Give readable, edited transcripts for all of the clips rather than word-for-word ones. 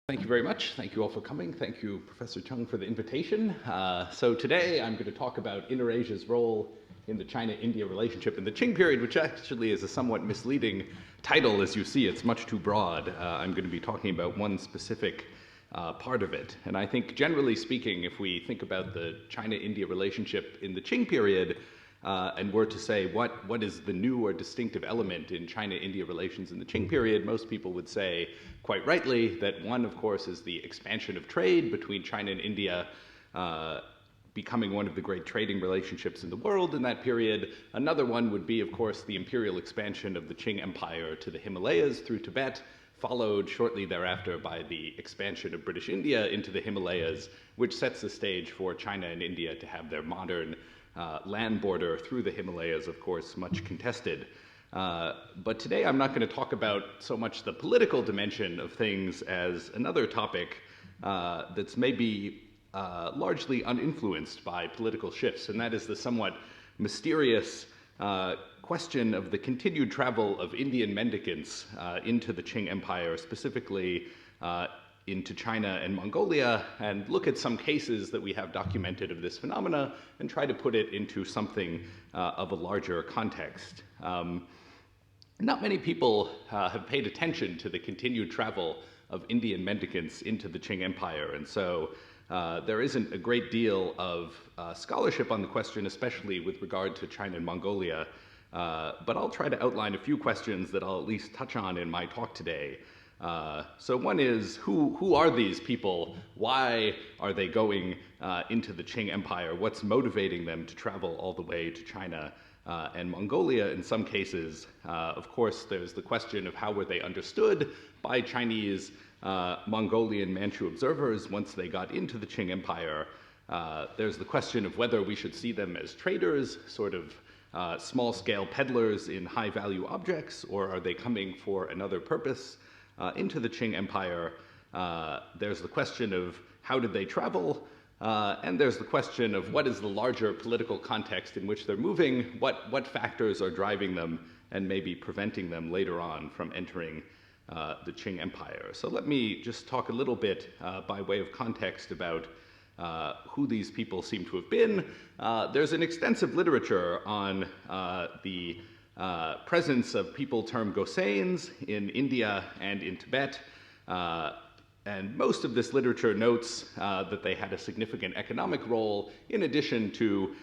Thank you very much. Thank you all for coming. Thank you, Professor Cheng, for the invitation. So today I'm going to talk about Inner-Asia's role in the China-India relationship in the Qing period, which actually is a somewhat misleading title. As you see, it's much too broad. I'm going to be talking about one specific part of it. And I think, generally speaking, if we think about the China-India relationship in the Qing period, and were to say what is the new or distinctive element in China-India relations in the Qing period, most people would say, quite rightly, that one, of course, is the expansion of trade between China and India, becoming one of the great trading relationships in the world in that period. Another one would be, of course, the imperial expansion of the Qing Empire to the Himalayas through Tibet, followed shortly thereafter by the expansion of British India into the Himalayas, which sets the stage for China and India to have their modern land border through the Himalayas, of course, much contested. But today I'm not going to talk about so much the political dimension of things as another topic that's maybe largely uninfluenced by political shifts, and that is the somewhat mysterious question of the continued travel of Indian mendicants into the Qing Empire, specifically into China and Mongolia, and look at some cases that we have documented of this phenomena and try to put it into something of a larger context. Not many people have paid attention to the continued travel of Indian mendicants into the Qing Empire, and so there isn't a great deal of scholarship on the question, especially with regard to China and Mongolia, but I'll try to outline a few questions that I'll at least touch on in my talk today. So one is, who are these people? Why are they going into the Qing Empire? What's motivating them to travel all the way to China and Mongolia in some cases? Of course, there's the question of how were they understood by Chinese, Mongolian, Manchu observers once they got into the Qing Empire. There's the question of whether we should see them as traders, sort of small-scale peddlers in high-value objects, or are they coming for another purpose? Into the Qing Empire. There's the question of how did they travel, and there's the question of what is the larger political context in which they're moving, what factors are driving them and maybe preventing them later on from entering the Qing Empire. So let me just talk a little bit by way of context about who these people seem to have been. There's an extensive literature on the presence of people termed Gosains in India and in Tibet, and most of this literature notes that they had a significant economic role in addition to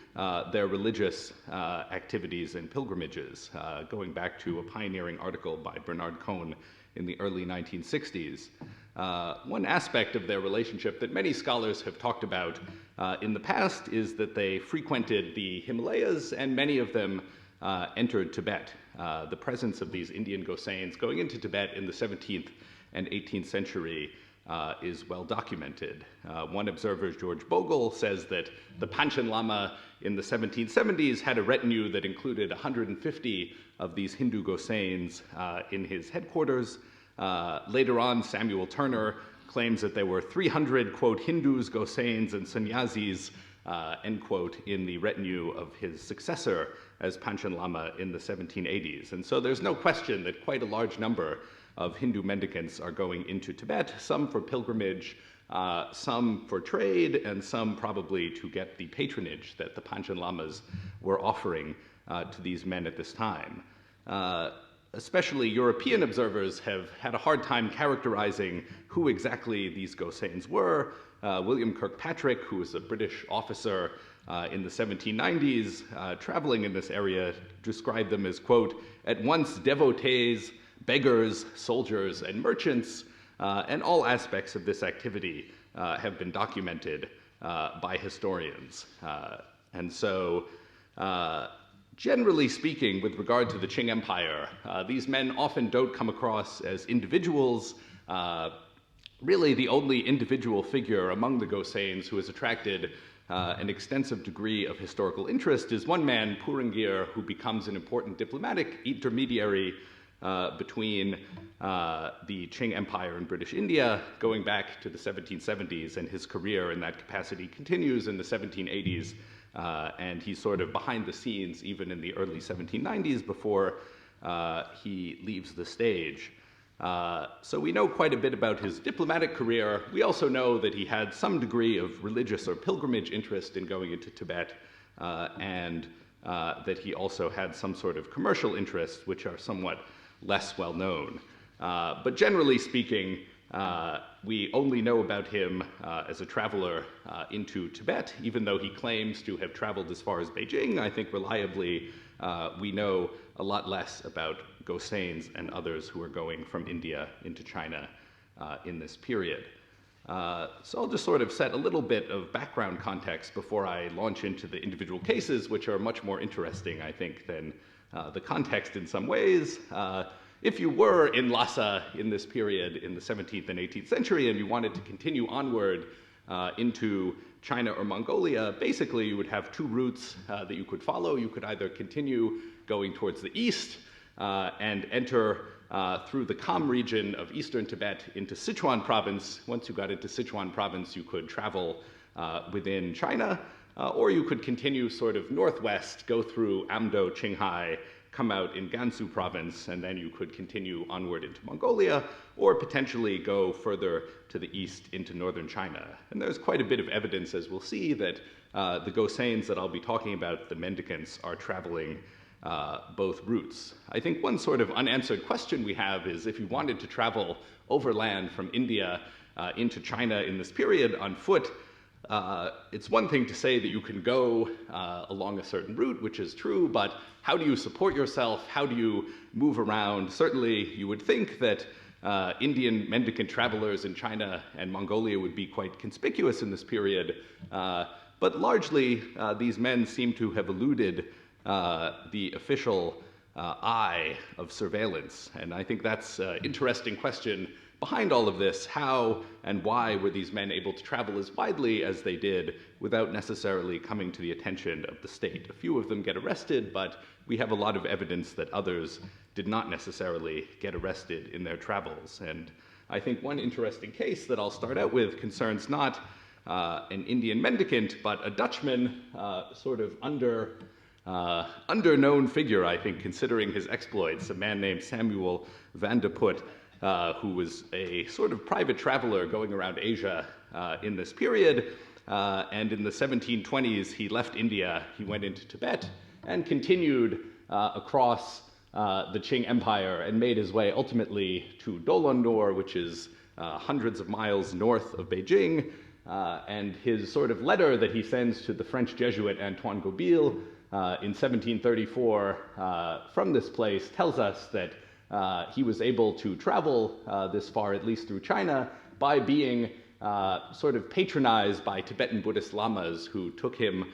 their religious activities and pilgrimages, going back to a pioneering article by Bernard Cohn in the early 1960s. One aspect of their relationship that many scholars have talked about in the past is that they frequented the Himalayas, and many of them entered Tibet. The presence of these Indian Gosains going into Tibet in the 17th and 18th century is well documented. One observer, George Bogle, says that the Panchen Lama in the 1770s had a retinue that included 150 of these Hindu Gosains in his headquarters. Later on, Samuel Turner claims that there were 300, quote, Hindus, Gosains, and Sannyazis, end quote, in the retinue of his successor as Panchen Lama in the 1780s. And so there's no question that quite a large number of Hindu mendicants are going into Tibet, some for pilgrimage, some for trade, and some probably to get the patronage that the Panchen Lamas were offering to these men at this time. Especially European observers have had a hard time characterizing who exactly these Gosains were. William Kirkpatrick, who was a British officer in the 1790s, traveling in this area, described them as, quote, at once devotees, beggars, soldiers, and merchants, and all aspects of this activity have been documented by historians. And so, generally speaking, with regard to the Qing Empire, these men often don't come across as individuals. Really, the only individual figure among the Gosains who has attracted an extensive degree of historical interest is one man, Purangir, who becomes an important diplomatic intermediary between the Qing Empire and British India, going back to the 1770s, and his career in that capacity continues in the 1780s, and he's sort of behind the scenes even in the early 1790s before he leaves the stage. So we know quite a bit about his diplomatic career. We also know that he had some degree of religious or pilgrimage interest in going into Tibet, and that he also had some sort of commercial interests, which are somewhat less well known. But generally speaking, we only know about him as a traveler into Tibet, even though he claims to have traveled as far as Beijing. I think reliably we know a lot less about Gosains and others who are going from India into China in this period. So I'll just sort of set a little bit of background context before I launch into the individual cases, which are much more interesting, I think, than the context in some ways. If you were in Lhasa in this period in the 17th and 18th century and you wanted to continue onward into China or Mongolia, basically you would have two routes that you could follow. You could either continue going towards the east and enter through the Kham region of eastern Tibet into Sichuan province. Once you got into Sichuan province, you could travel within China, or you could continue sort of northwest, go through Amdo, Qinghai, come out in Gansu province, and then you could continue onward into Mongolia, or potentially go further to the east into northern China. And there's quite a bit of evidence, as we'll see, that the Gosains that I'll be talking about, the mendicants, are traveling both routes. I think one sort of unanswered question we have is if you wanted to travel overland from India into China in this period on foot, it's one thing to say that you can go along a certain route, which is true, but how do you support yourself? How do you move around? Certainly, you would think that Indian mendicant travelers in China and Mongolia would be quite conspicuous in this period, but largely these men seem to have eluded the official eye of surveillance. And I think that's an interesting question behind all of this. How and why were these men able to travel as widely as they did without necessarily coming to the attention of the state? A few of them get arrested, but we have a lot of evidence that others did not necessarily get arrested in their travels. And I think one interesting case that I'll start out with concerns not an Indian mendicant, but a Dutchman, sort of underknown figure, I think, considering his exploits, a man named Samuel van de Putte, who was a sort of private traveler going around Asia in this period. And in the 1720s, he left India, he went into Tibet, and continued across the Qing Empire and made his way ultimately to Dolon, which is hundreds of miles north of Beijing. And his sort of letter that he sends to the French Jesuit Antoine Goupil in 1734 from this place tells us that he was able to travel this far, at least through China, by being sort of patronized by Tibetan Buddhist lamas who took him,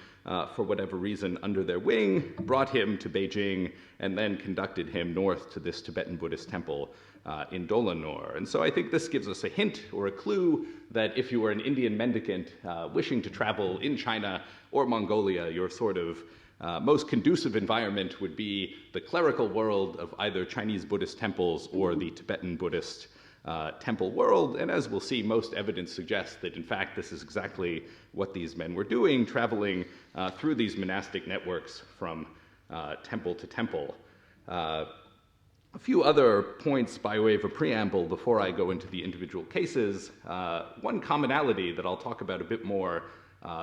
for whatever reason, under their wing, brought him to Beijing, and then conducted him north to this Tibetan Buddhist temple in Dolon. And so I think this gives us a hint or a clue that if you were an Indian mendicant wishing to travel in China or Mongolia, your sort of most conducive environment would be the clerical world of either Chinese Buddhist temples or the Tibetan Buddhist temple world. And as we'll see, most evidence suggests that, in fact, this is exactly what these men were doing, traveling through these monastic networks from temple to temple. A few other points by way of a preamble before I go into the individual cases. One commonality that I'll talk about a bit more,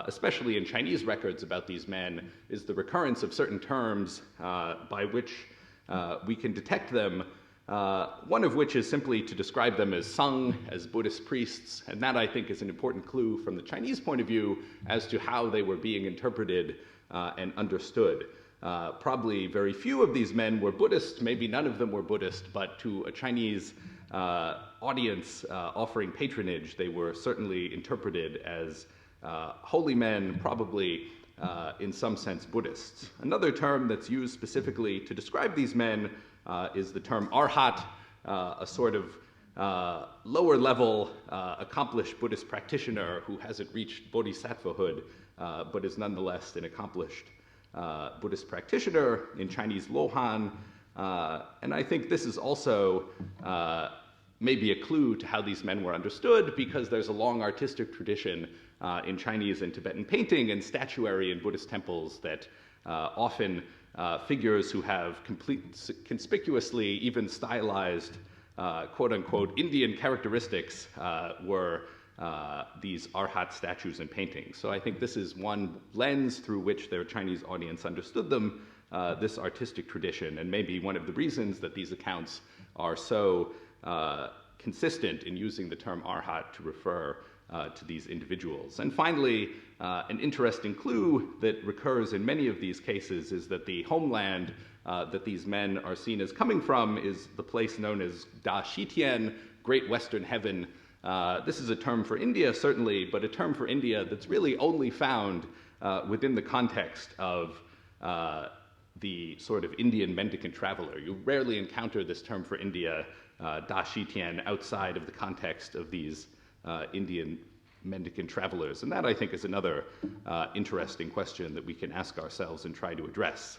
especially in Chinese records about these men, is the recurrence of certain terms by which we can detect them, one of which is simply to describe them as sung, as Buddhist priests, and that, I think, is an important clue from the Chinese point of view as to how they were being interpreted and understood. Probably very few of these men were Buddhist, maybe none of them were Buddhist, but to a Chinese audience offering patronage, they were certainly interpreted as holy men, probably in some sense Buddhists. Another term that's used specifically to describe these men is the term arhat, a sort of lower level accomplished Buddhist practitioner who hasn't reached bodhisattvahood, but is nonetheless an accomplished Buddhist practitioner, in Chinese lohan. And I think this is also maybe a clue to how these men were understood, because there's a long artistic tradition in Chinese and Tibetan painting and statuary in Buddhist temples that often figures who have conspicuously, even stylized quote-unquote Indian characteristics were these arhat statues and paintings. So I think this is one lens through which their Chinese audience understood them, this artistic tradition, and maybe one of the reasons that these accounts are so consistent in using the term arhat to refer to these individuals. And finally, an interesting clue that recurs in many of these cases is that the homeland that these men are seen as coming from is the place known as Da Shitian, Great Western Heaven. This is a term for India, certainly, but a term for India that's really only found within the context of the sort of Indian mendicant traveler. You rarely encounter this term for India, Da Shitian, outside of the context of these Indian mendicant travelers. And that, I think, is another interesting question that we can ask ourselves and try to address.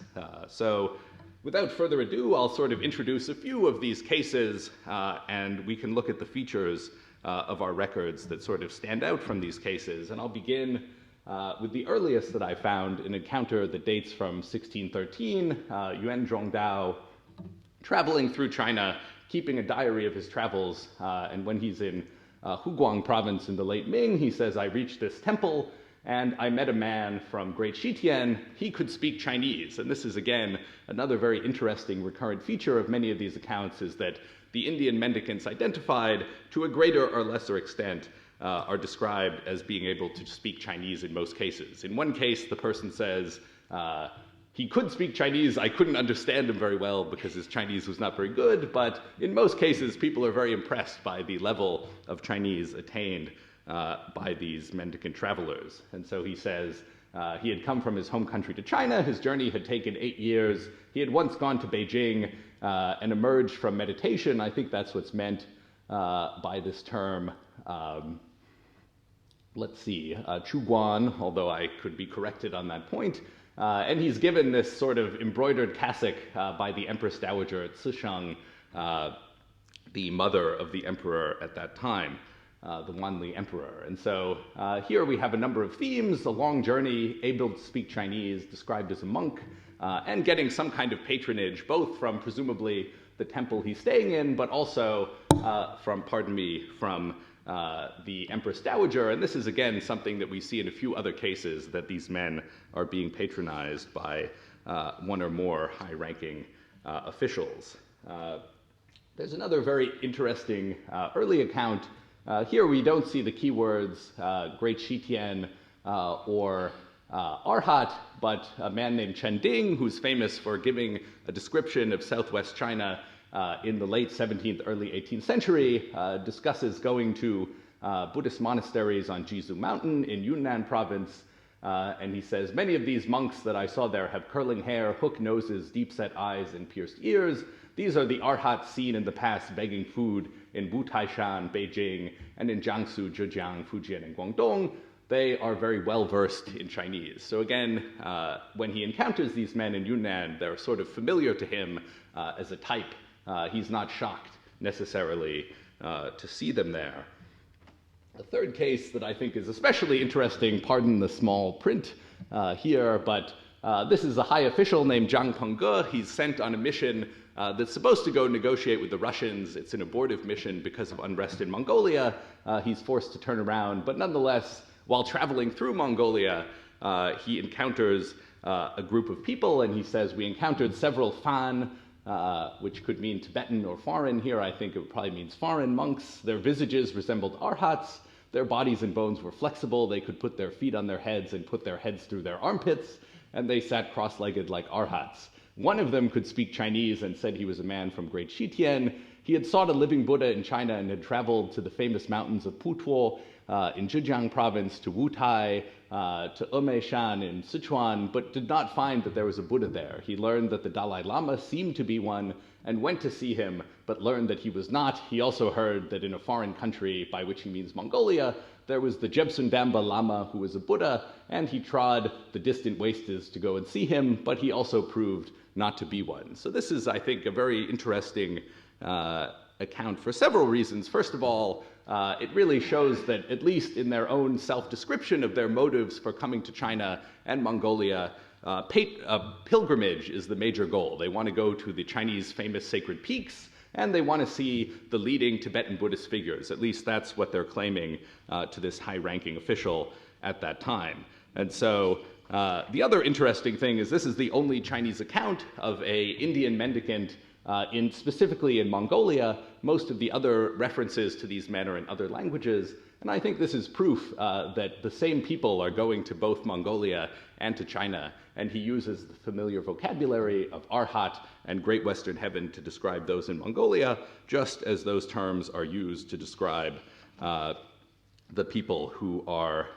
So without further ado, I'll sort of introduce a few of these cases, and we can look at the features of our records that sort of stand out from these cases. And I'll begin with the earliest that I found, an encounter that dates from 1613, Yuan Zhongdao traveling through China, keeping a diary of his travels, and when he's in Huguang province in the late Ming, he says, I reached this temple and I met a man from Great Shitian. He could speak Chinese. And this is, again, another very interesting recurrent feature of many of these accounts, is that the Indian mendicants identified, to a greater or lesser extent, are described as being able to speak Chinese in most cases. In one case, the person says, he could speak Chinese. I couldn't understand him very well because his Chinese was not very good, but in most cases, people are very impressed by the level of Chinese attained by these mendicant travelers. And so he says he had come from his home country to China. His journey had taken 8 years. He had once gone to Beijing and emerged from meditation. I think that's what's meant by this term. Let's see, Chuguan, although I could be corrected on that point. And he's given this sort of embroidered cassock by the Empress Dowager Cixang, the mother of the emperor at that time, the Wanli emperor. And so here we have a number of themes: a long journey, able to speak Chinese, described as a monk, and getting some kind of patronage, both from presumably the temple he's staying in, but also from the Empress Dowager. And this is, again, something that we see in a few other cases, that these men are being patronized by one or more high-ranking officials. There's another very interesting early account. Here we don't see the keywords Great Shitian or Arhat, but a man named Chen Ding, who's famous for giving a description of southwest China in the late 17th, early 18th century, discusses going to Buddhist monasteries on Jizu Mountain in Yunnan province, and he says, many of these monks that I saw there have curling hair, hook noses, deep-set eyes, and pierced ears. These are the arhats seen in the past begging food in Wutaishan, Beijing, and in Jiangsu, Zhejiang, Fujian, and Guangdong. They are very well-versed in Chinese. So again, when he encounters these men in Yunnan, they're sort of familiar to him as a type. He's not shocked necessarily to see them there. The third case that I think is especially interesting, pardon the small print here, but this is a high official named Zhang Pengge. He's sent on a mission that's supposed to go negotiate with the Russians. It's an abortive mission because of unrest in Mongolia. He's forced to turn around, but nonetheless, while traveling through Mongolia, he encounters a group of people, and he says, we encountered several Fan, which could mean Tibetan or foreign. Here I think it probably means foreign monks. Their visages resembled arhats. Their bodies and bones were flexible. They could put their feet on their heads and put their heads through their armpits, and they sat cross-legged like arhats. One of them could speak Chinese and said he was a man from Great Shitian. He had sought a living Buddha in China and had traveled to the famous mountains of Putuo in Zhejiang province, to Wutai, to Emeishan in Sichuan, but did not find that there was a Buddha there. He learned that the Dalai Lama seemed to be one and went to see him, but learned that he was not. He also heard that in a foreign country, by which he means Mongolia, there was the Jebsun Damba Lama, who was a Buddha, and he trod the distant wastes to go and see him, but he also proved not to be one. So this is, I think, a very interesting account for several reasons. First of all, it really shows that, at least in their own self-description of their motives for coming to China and Mongolia, pilgrimage is the major goal. They want to go to the Chinese famous sacred peaks and they want to see the leading Tibetan Buddhist figures. At least that's what they're claiming to this high-ranking official at that time. And so the other interesting thing is this is the only Chinese account of an Indian mendicant specifically in Mongolia. Most of the other references to these men are in other languages. And I think this is proof that the same people are going to both Mongolia and to China. And he uses the familiar vocabulary of Arhat and Great Western Heaven to describe those in Mongolia, just as those terms are used to describe the people who are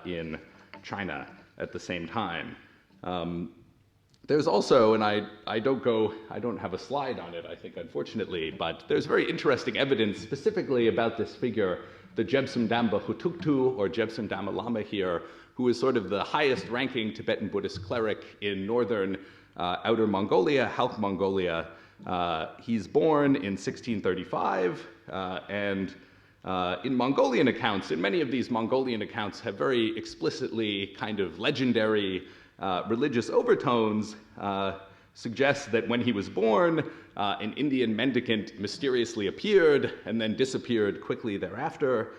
in China at the same time. There's also, and I don't have a slide on it, I think, unfortunately, but there's very interesting evidence specifically about this figure, the Jebsum Damba Hutuktu, or Jebsum Dama Lama here, who is sort of the highest ranking Tibetan Buddhist cleric in northern outer Mongolia, Halk Mongolia. He's born in 1635, and in Mongolian accounts, and many of these Mongolian accounts have very explicitly kind of legendary religious overtones, suggests that when he was born, an Indian mendicant mysteriously appeared and then disappeared quickly thereafter.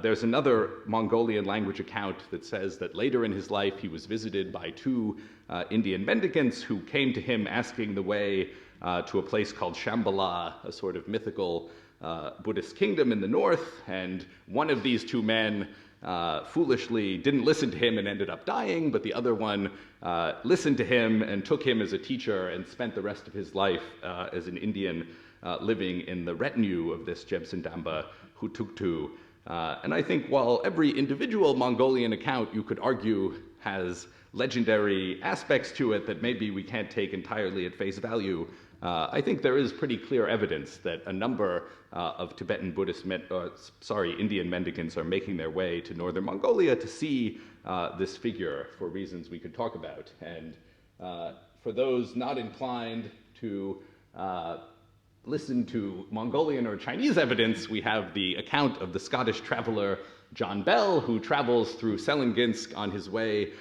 There's another Mongolian language account that says that later in his life he was visited by two Indian mendicants who came to him asking the way to a place called Shambhala, a sort of mythical Buddhist kingdom in the north, and one of these two men foolishly didn't listen to him and ended up dying, but the other one listened to him and took him as a teacher and spent the rest of his life as an Indian living in the retinue of this Jebsum Damba Hutuktu. And I think while every individual Mongolian account, you could argue, has legendary aspects to it that maybe we can't take entirely at face value, I think there is pretty clear evidence that a number of Tibetan Buddhist, Indian mendicants are making their way to northern Mongolia to see this figure for reasons we could talk about. And for those not inclined to listen to Mongolian or Chinese evidence, we have the account of the Scottish traveler John Bell, who travels through Selenginsk on his way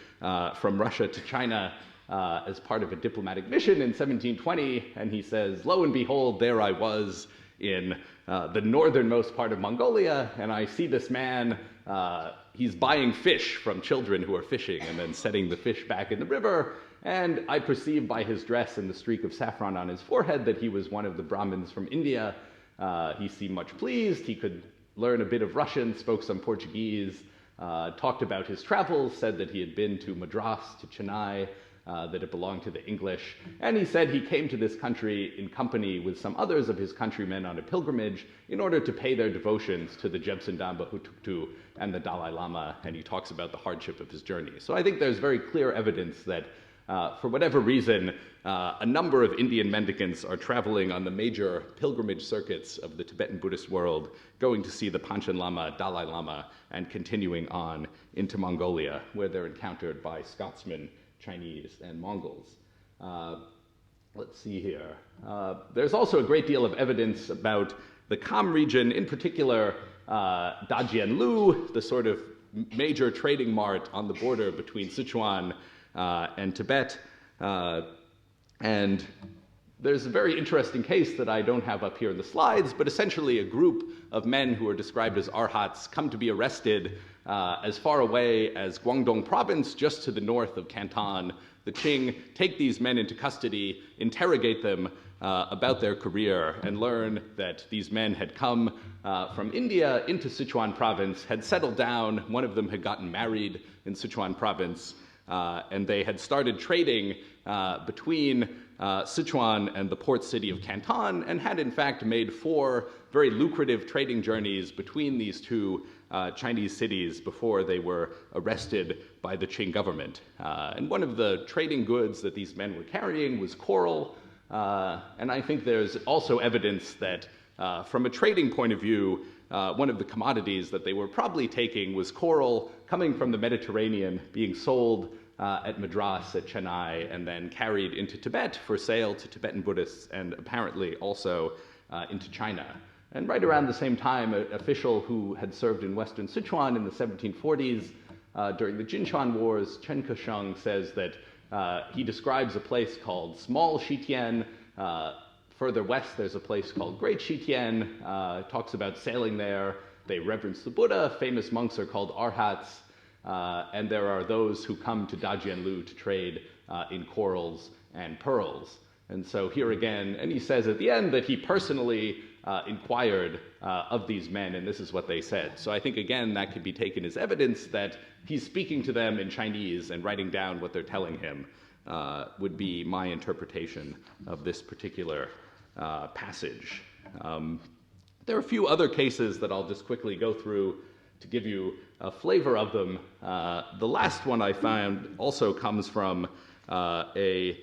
from Russia to China as part of a diplomatic mission in 1720, and he says, "Lo and behold, there I was in the northernmost part of Mongolia, and I see this man, he's buying fish from children who are fishing and then setting the fish back in the river, and I perceived by his dress and the streak of saffron on his forehead that he was one of the Brahmins from India. He seemed much pleased. He could learn a bit of Russian, spoke some Portuguese, talked about his travels, said that he had been to Madras, to Chennai, that it belonged to the English. And he said he came to this country in company with some others of his countrymen on a pilgrimage in order to pay their devotions to the Jebsum Damba Hutuktu and the Dalai Lama, and he talks about the hardship of his journey." So I think there's very clear evidence that for whatever reason, a number of Indian mendicants are traveling on the major pilgrimage circuits of the Tibetan Buddhist world, going to see the Panchen Lama, Dalai Lama, and continuing on into Mongolia, where they're encountered by Scotsmen, Chinese, and Mongols. Let's see here. There's also a great deal of evidence about the Kham region, in particular Dajianlu, the sort of major trading mart on the border between Sichuan and Tibet. And there's a very interesting case that I don't have up here in the slides, but essentially a group of men who are described as arhats come to be arrested as far away as Guangdong province, just to the north of Canton. The Qing take these men into custody, interrogate them about their career, and learn that these men had come from India into Sichuan province, had settled down. One of them had gotten married in Sichuan province, and they had started trading between Sichuan and the port city of Canton, and had in fact made 4 very lucrative trading journeys between these two Chinese cities before they were arrested by the Qing government. And one of the trading goods that these men were carrying was coral, and I think there's also evidence that from a trading point of view, one of the commodities that they were probably taking was coral coming from the Mediterranean, being sold at Madras, at Chennai, and then carried into Tibet for sale to Tibetan Buddhists, and apparently also into China. And right around the same time, an official who had served in Western Sichuan in the 1740s during the Jinshan Wars, Chen Kesheng, says that he describes a place called Small Shitian, Further west, there's a place called Great Shitian. Talks about sailing there. They reverence the Buddha. Famous monks are called arhats. And there are those who come to Dajianlu to trade in corals and pearls. And so here again, and he says at the end that he personally inquired of these men, and this is what they said. So I think, again, that could be taken as evidence that he's speaking to them in Chinese and writing down what they're telling him, would be my interpretation of this particular passage. There are a few other cases that I'll just quickly go through to give you a flavor of them. The last one I found also comes from a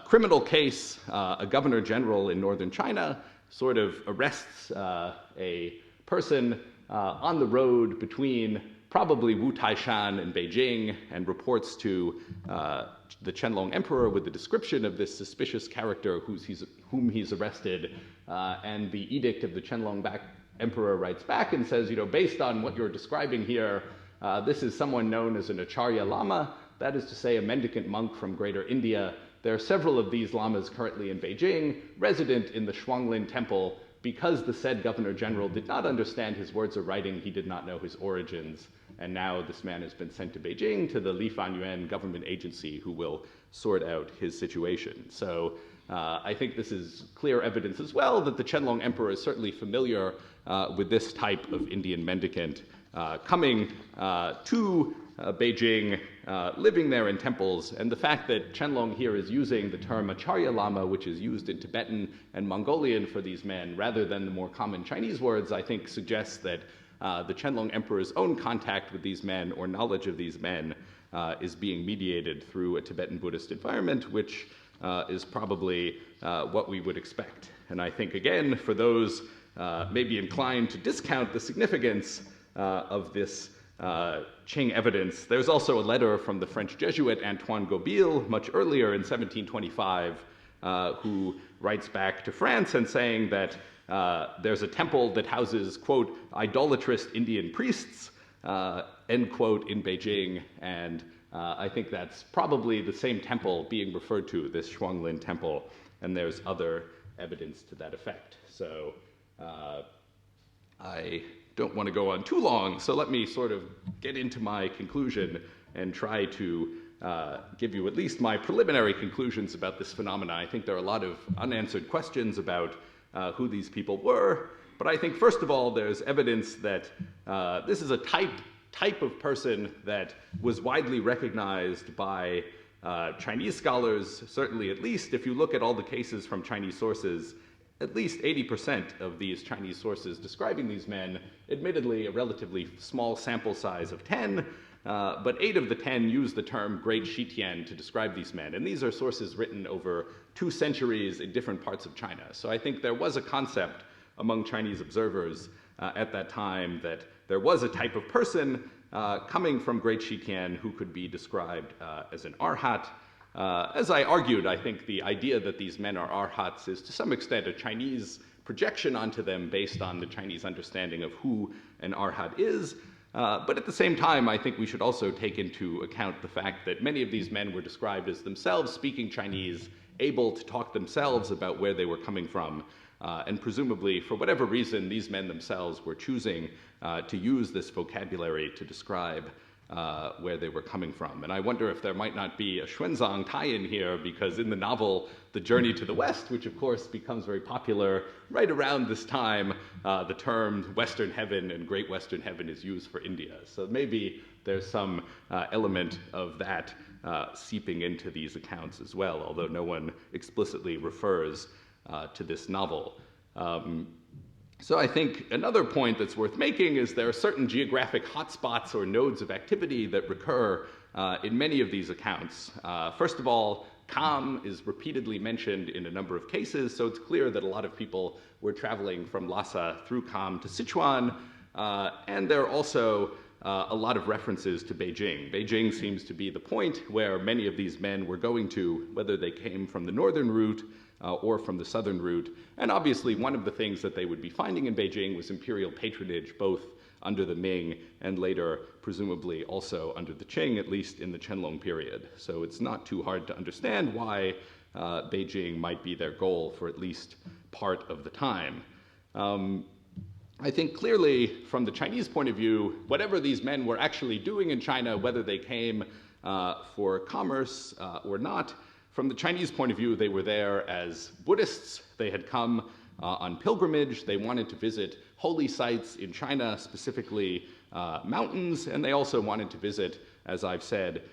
criminal case. A governor general in northern China sort of arrests a person on the road between probably Wu Taishan and Beijing, and reports to the Qianlong emperor with the description of this suspicious character whom he's arrested. And the edict of the Qianlong emperor writes back and says, based on what you're describing here, this is someone known as an Acharya Lama, that is to say a mendicant monk from Greater India. There are several of these lamas currently in Beijing, resident in the Shuanglin temple. Because the said governor general did not understand his words of writing, he did not know his origins. And now this man has been sent to Beijing to the Li Fanyuan government agency, who will sort out his situation. So I think this is clear evidence as well that the Qianlong emperor is certainly familiar with this type of Indian mendicant coming to Beijing, living there in temples. And the fact that Qianlong here is using the term Acharya Lama, which is used in Tibetan and Mongolian for these men, rather than the more common Chinese words, I think suggests that the Qianlong emperor's own contact with these men or knowledge of these men is being mediated through a Tibetan Buddhist environment, which is probably what we would expect. And I think, again, for those maybe inclined to discount the significance of this Qing evidence, there's also a letter from the French Jesuit Antoine Gobil much earlier in 1725 who writes back to France and saying that there's a temple that houses, quote, idolatrous Indian priests, end quote, in Beijing. And I think that's probably the same temple being referred to, this Shuanglin temple, and there's other evidence to that effect. So I don't want to go on too long, so let me sort of get into my conclusion and try to give you at least my preliminary conclusions about this phenomena. I think there are a lot of unanswered questions about who these people were, but I think first of all there's evidence that this is a type of person that was widely recognized by Chinese scholars, certainly at least if you look at all the cases from Chinese sources. At least 80% of these Chinese sources describing these men, admittedly a relatively small sample size of 10, but 8 of the 10 use the term Great Shitian to describe these men. And these are sources written over 2 centuries in different parts of China. So I think there was a concept among Chinese observers at that time that there was a type of person coming from Great Shitian who could be described as an arhat. As I argued, I think the idea that these men are arhats is to some extent a Chinese projection onto them based on the Chinese understanding of who an arhat is. But at the same time, I think we should also take into account the fact that many of these men were described as themselves speaking Chinese, able to talk themselves about where they were coming from. And presumably, for whatever reason, these men themselves were choosing to use this vocabulary to describe where they were coming from. And I wonder if there might not be a Xuanzang tie-in here, because in the novel The Journey to the West, which of course becomes very popular right around this time, the term Western Heaven and Great Western Heaven is used for India. So maybe there's some element of that seeping into these accounts as well, although no one explicitly refers to this novel. So I think another point that's worth making is there are certain geographic hotspots or nodes of activity that recur in many of these accounts. First of all, Kham is repeatedly mentioned in a number of cases, so it's clear that a lot of people were traveling from Lhasa through Kham to Sichuan, and there are also a lot of references to Beijing. Beijing seems to be the point where many of these men were going to, whether they came from the northern route or from the southern route. And obviously one of the things that they would be finding in Beijing was imperial patronage, both under the Ming and later, presumably also under the Qing, at least in the Qianlong period. So it's not too hard to understand why Beijing might be their goal for at least part of the time. I think clearly from the Chinese point of view, whatever these men were actually doing in China, whether they came for commerce or not, from the Chinese point of view, they were there as Buddhists. They had come on pilgrimage. They wanted to visit holy sites in China, specifically mountains, and they also wanted to visit, as I've said,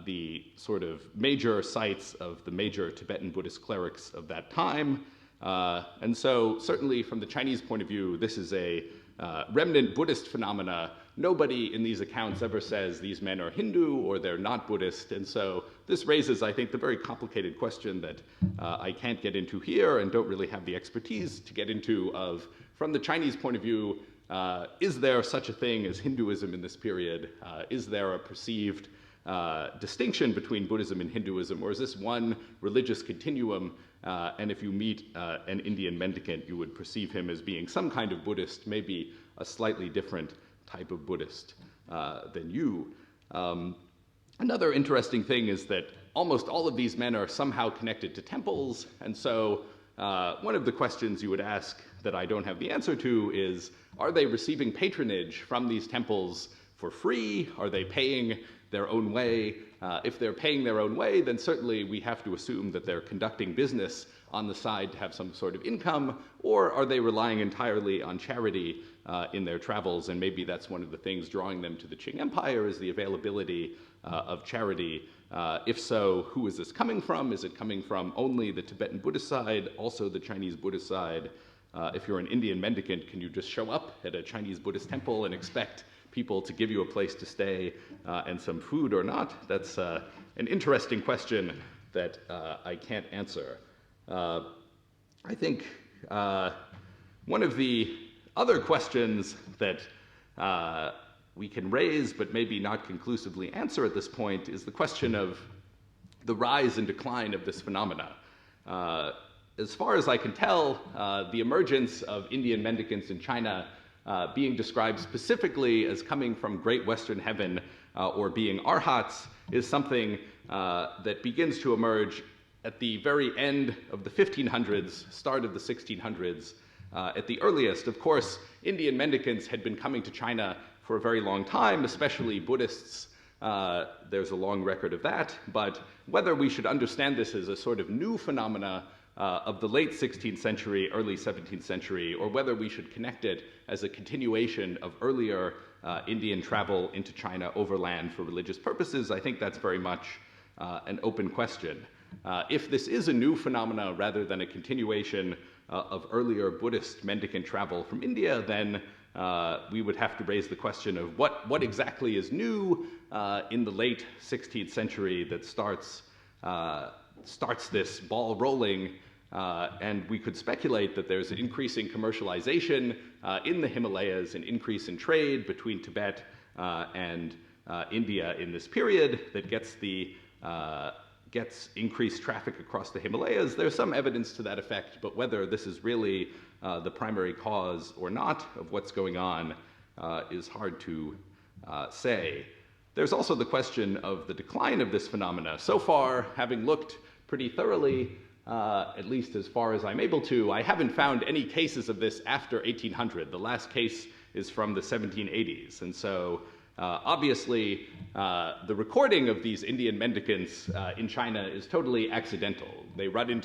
the sort of major sites of the major Tibetan Buddhist clerics of that time. And so certainly from the Chinese point of view, this is a remnant Buddhist phenomena. Nobody in these accounts ever says these men are Hindu or they're not Buddhist. And so this raises, I think, the very complicated question that I can't get into here and don't really have the expertise to get into of, from the Chinese point of view, is there such a thing as Hinduism in this period? Is there a perceived distinction between Buddhism and Hinduism, or is this one religious continuum? And if you meet an Indian mendicant, you would perceive him as being some kind of Buddhist, maybe a slightly different type of Buddhist than you. Another interesting thing is that almost all of these men are somehow connected to temples, and so one of the questions you would ask that I don't have the answer to is, are they receiving patronage from these temples for free? Are they paying their own way? If they're paying their own way, then certainly we have to assume that they're conducting business on the side to have some sort of income, or are they relying entirely on charity in their travels? And maybe that's one of the things drawing them to the Qing Empire, is the availability of charity. If so, who is this coming from? Is it coming from only the Tibetan Buddhist side, also the Chinese Buddhist side? If you're an Indian mendicant, can you just show up at a Chinese Buddhist temple and expect people to give you a place to stay and some food or not? That's an interesting question that I can't answer. I think one of the other questions that we can raise but maybe not conclusively answer at this point is the question of the rise and decline of this phenomena. As far as I can tell, the emergence of Indian mendicants in China being described specifically as coming from Great Western Heaven or being arhats is something that begins to emerge at the very end of the 1500s, start of the 1600s. At the earliest, of course, Indian mendicants had been coming to China for a very long time, especially Buddhists. There's a long record of that, but whether we should understand this as a sort of new phenomena of the late 16th century, early 17th century, or whether we should connect it as a continuation of earlier Indian travel into China overland for religious purposes, I think that's very much an open question. If this is a new phenomena rather than a continuation of earlier Buddhist mendicant travel from India, then we would have to raise the question of what exactly is new in the late 16th century that starts this ball rolling, and we could speculate that there's an increasing commercialization in the Himalayas, an increase in trade between Tibet and India in this period that gets increased traffic across the Himalayas. There's some evidence to that effect, but whether this is really the primary cause or not of what's going on is hard to say. There's also the question of the decline of this phenomena. So far, having looked pretty thoroughly, at least as far as I'm able to, I haven't found any cases of this after 1800. The last case is from the 1780s. And so obviously, the recording of these Indian mendicants in China is totally accidental. They run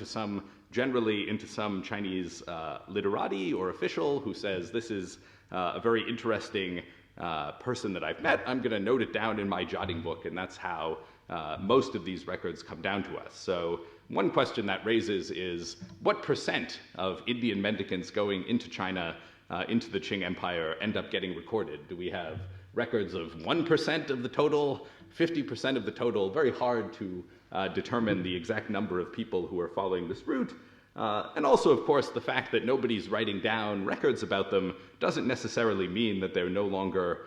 generally into some Chinese literati or official who says, this is a very interesting person that I've met. I'm going to note it down in my jotting book, and that's how most of these records come down to us. So one question that raises is, what percent of Indian mendicants going into China, into the Qing Empire, end up getting recorded? Do we have records of 1% of the total, 50% of the total? Very hard to determine the exact number of people who are following this route. And also, of course, the fact that nobody's writing down records about them doesn't necessarily mean that they're no longer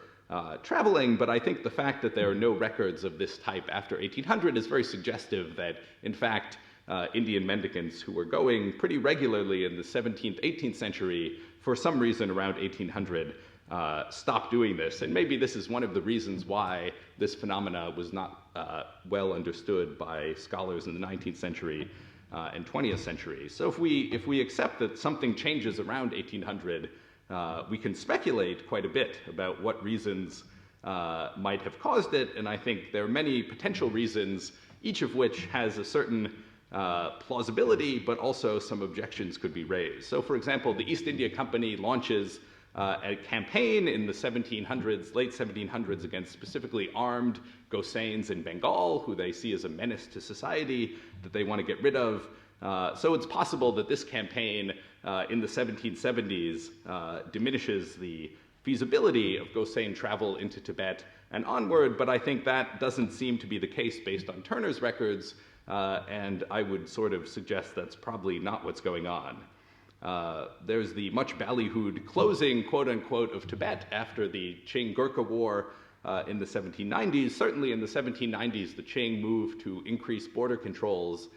traveling, but I think the fact that there are no records of this type after 1800 is very suggestive that, in fact, Indian mendicants who were going pretty regularly in the 17th, 18th century, for some reason around 1800, stopped doing this. And maybe this is one of the reasons why this phenomena was not well understood by scholars in the 19th century and 20th century. So if we accept that something changes around 1800, we can speculate quite a bit about what reasons might have caused it, and I think there are many potential reasons, each of which has a certain plausibility, but also some objections could be raised. So for example, the East India Company launches a campaign in the 1700s, late 1700s, against specifically armed Gosains in Bengal, who they see as a menace to society that they want to get rid of. So it's possible that this campaign in the 1770s diminishes the feasibility of Gosain travel into Tibet and onward, but I think that doesn't seem to be the case based on Turner's records, and I would sort of suggest that's probably not what's going on. There's the much ballyhooed closing, quote-unquote, of Tibet after the Qing-Gurkha War in the 1790s. Certainly in the 1790s, the Qing moved to increase border controls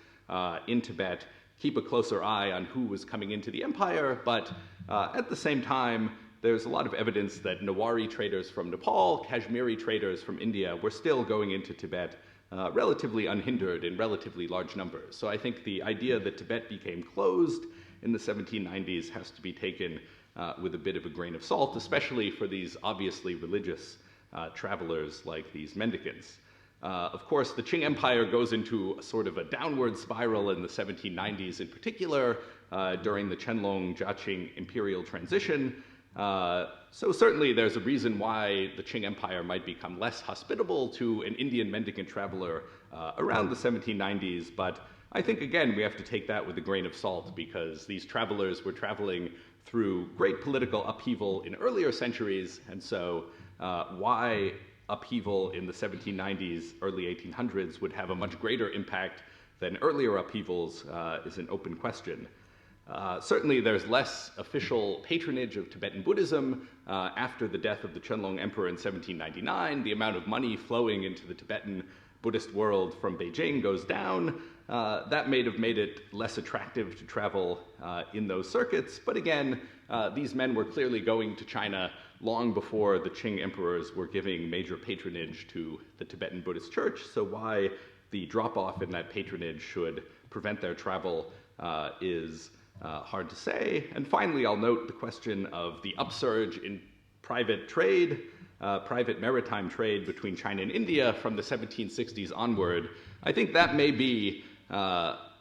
in Tibet, keep a closer eye on who was coming into the empire, but at the same time, there's a lot of evidence that Nawari traders from Nepal, Kashmiri traders from India were still going into Tibet relatively unhindered in relatively large numbers. So I think the idea that Tibet became closed in the 1790s has to be taken with a bit of a grain of salt, especially for these obviously religious travelers like these mendicants. Of course, the Qing Empire goes into a sort of a downward spiral in the 1790s, in particular during the Qianlong-Jiaqing imperial transition. So certainly there's a reason why the Qing Empire might become less hospitable to an Indian mendicant traveler around the 1790s, but I think, again, we have to take that with a grain of salt because these travelers were traveling through great political upheaval in earlier centuries, and so why upheaval in the 1790s, early 1800s would have a much greater impact than earlier upheavals is an open question. Certainly there's less official patronage of Tibetan Buddhism after the death of the Qianlong Emperor in 1799. The amount of money flowing into the Tibetan Buddhist world from Beijing goes down. That may have made it less attractive to travel in those circuits, but again, these men were clearly going to China long before the Qing emperors were giving major patronage to the Tibetan Buddhist Church, so why the drop-off in that patronage should prevent their travel is hard to say. And finally, I'll note the question of the upsurge in private trade, private maritime trade between China and India from the 1760s onward. I think that may be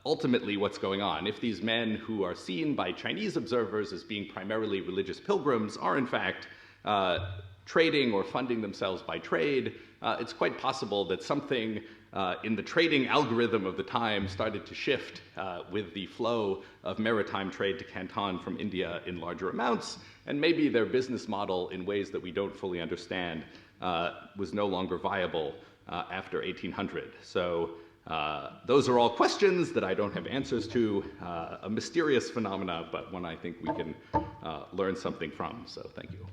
ultimately what's going on. If these men who are seen by Chinese observers as being primarily religious pilgrims are in fact trading or funding themselves by trade, it's quite possible that something in the trading algorithm of the time started to shift with the flow of maritime trade to Canton from India in larger amounts, and maybe their business model in ways that we don't fully understand was no longer viable after 1800. So those are all questions that I don't have answers to, a mysterious phenomena, but one I think we can learn something from, so thank you.